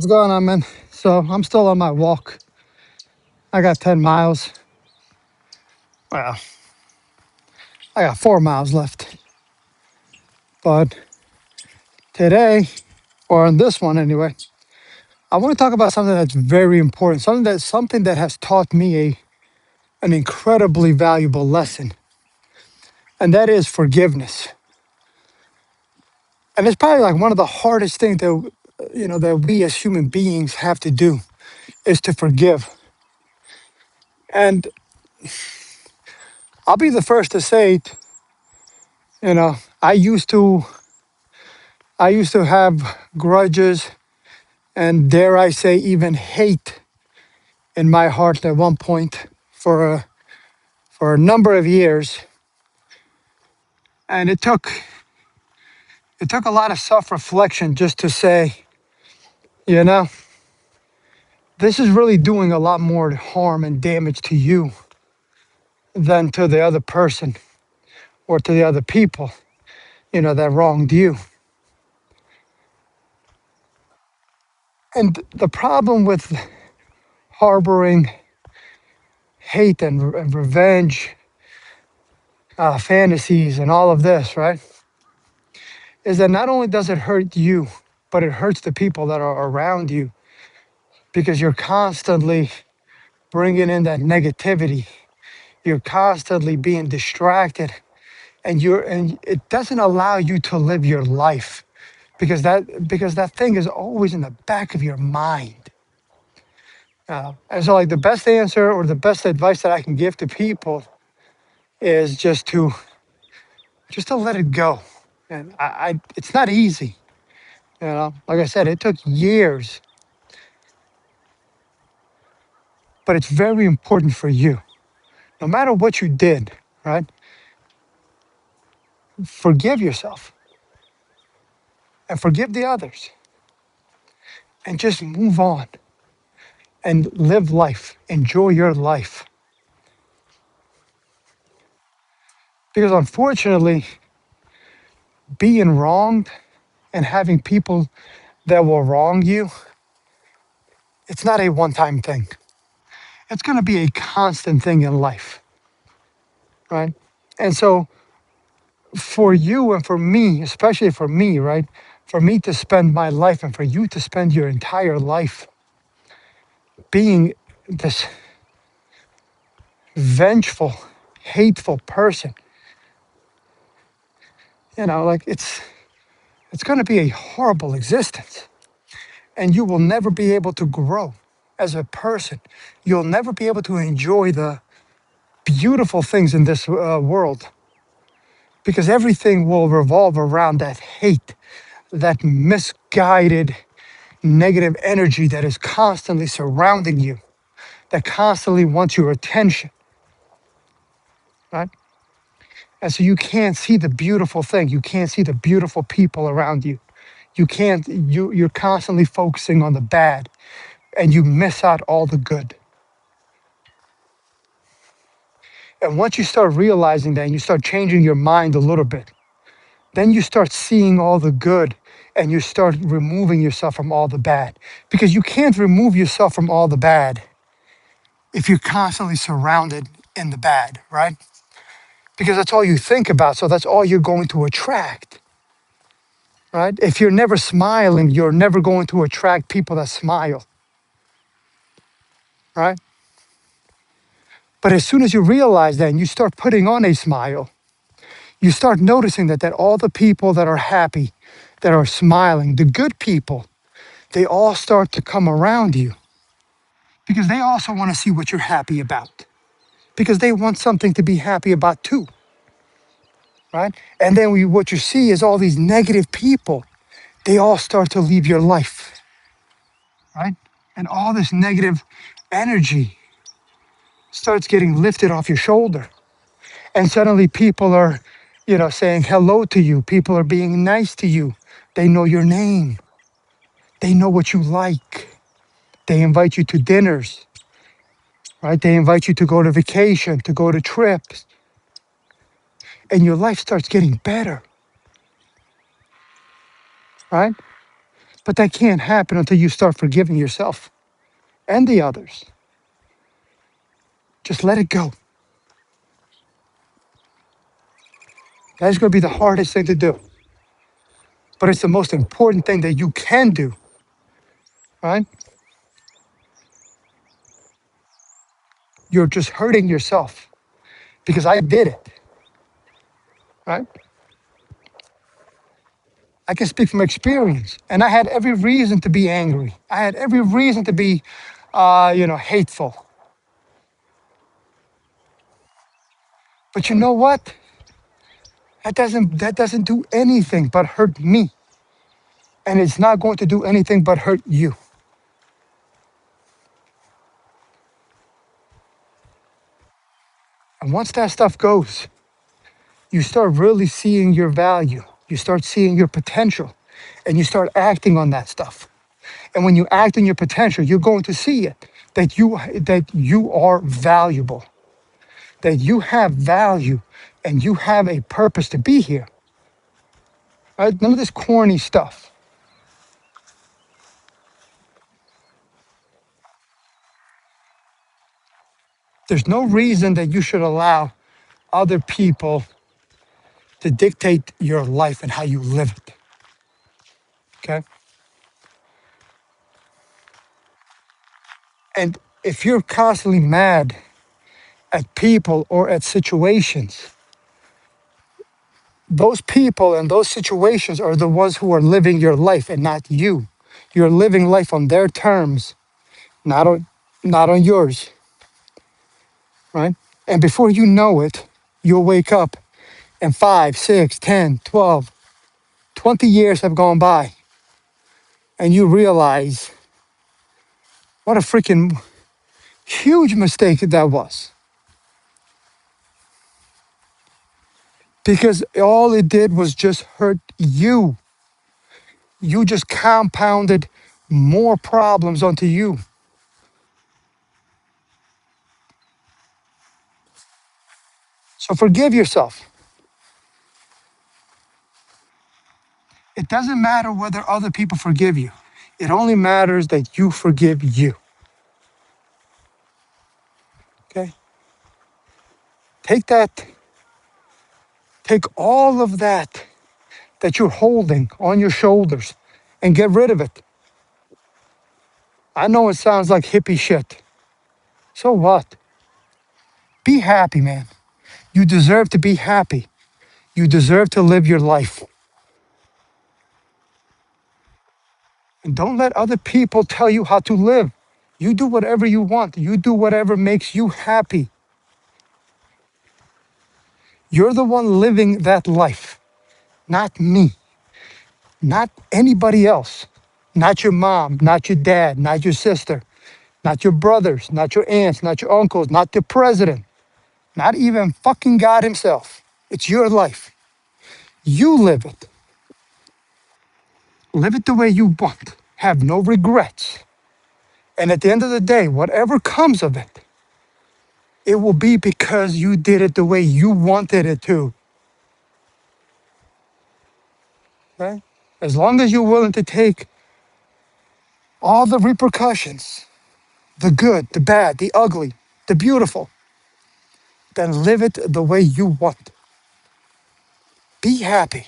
What's going on, man? So I'm still on my walk. I got 10 miles. Well, I got 4 miles left. But today, or on this one anyway, I want to talk about something that's very important, something that has taught me an incredibly valuable lesson, and that is forgiveness. And it's probably like one of the hardest things that we as human beings have to do is to forgive. And I'll be the first to say, you know, I used to I used to have grudges and dare I say even hate in my heart at one point for a number of years, and it took a lot of self-reflection just to say, you know, this is really doing a lot more harm and damage to you than to the other person or to the other people, that wronged you. And the problem with harboring hate and revenge fantasies and all of this, right, is that not only does it hurt you, but it hurts the people that are around you because you're constantly bringing in that negativity. You're constantly being distracted, and it doesn't allow you to live your life because that thing is always in the back of your mind. And so, like the best answer or the best advice that I can give to people is just to let it go. And it's not easy. Like I said, it took years, but it's very important for you. No matter what you did, right? Forgive yourself and forgive the others and just move on and live life. Enjoy your life. Because unfortunately, being wronged and having people that will wrong you, it's not a one time thing. It's going to be a constant thing in life, right? And so, for you and for me, especially for me, right? For me to spend my life and for you to spend your entire life being this vengeful, hateful person, like it's going to be a horrible existence, and you will never be able to grow as a person. You'll never be able to enjoy the beautiful things in this world because everything will revolve around that hate, that misguided negative energy that is constantly surrounding you, that constantly wants your attention, right? And so you can't see the beautiful thing. You can't see the beautiful people around you. You're constantly focusing on the bad and you miss out all the good. And once you start realizing that and you start changing your mind a little bit, then you start seeing all the good and you start removing yourself from all the bad. Because you can't remove yourself from all the bad if you're constantly surrounded in the bad, right? Because that's all you think about. So that's all you're going to attract, right? If you're never smiling, you're never going to attract people that smile, right? But as soon as you realize that and you start putting on a smile, you start noticing that all the people that are happy, that are smiling, the good people, they all start to come around you because they also want to see what you're happy about because they want something to be happy about too, right? And then what you see is all these negative people, they all start to leave your life, right? And all this negative energy starts getting lifted off your shoulder. And suddenly people are, saying hello to you. People are being nice to you. They know your name. They know what you like. They invite you to dinners, right? They invite you to go to vacation, to go to trips. And your life starts getting better, right? But that can't happen until you start forgiving yourself and the others. Just let it go. That's going to be the hardest thing to do. But it's the most important thing that you can do, right? You're just hurting yourself because I did it, right? I can speak from experience. And I had every reason to be angry. I had every reason to be, hateful. But you know what? That doesn't do anything but hurt me. And it's not going to do anything but hurt you. And once that stuff goes, you start really seeing your value. You start seeing your potential and you start acting on that stuff. And when you act on your potential, you're going to see it that you are valuable, that you have value and you have a purpose to be here. Right? None of this corny stuff. There's no reason that you should allow other people to dictate your life and how you live it. Okay? And if you're constantly mad at people or at situations, those people and those situations are the ones who are living your life and not you. You're living life on their terms, not on yours, right? And before you know it, you'll wake up and 5, 6, 10, 12, 20 years have gone by and you realize what a freaking huge mistake that was. Because all it did was just hurt you. You just compounded more problems onto you. So forgive yourself. It doesn't matter whether other people forgive you. It only matters that you forgive you. Okay? Take that, take all of that you're holding on your shoulders and get rid of it. I know it sounds like hippie shit. So what? Be happy, man. You deserve to be happy. You deserve to live your life. And don't let other people tell you how to live. You do whatever you want. You do whatever makes you happy. You're the one living that life, not me, not anybody else, not your mom, not your dad, not your sister, not your brothers, not your aunts, not your uncles, not the president, not even fucking God himself. It's your life. You live it. Live it the way you want. Have no regrets. And at the end of the day, whatever comes of it, it will be because you did it the way you wanted it to. Right? As long as you're willing to take all the repercussions, the good, the bad, the ugly, the beautiful, then live it the way you want. Be happy.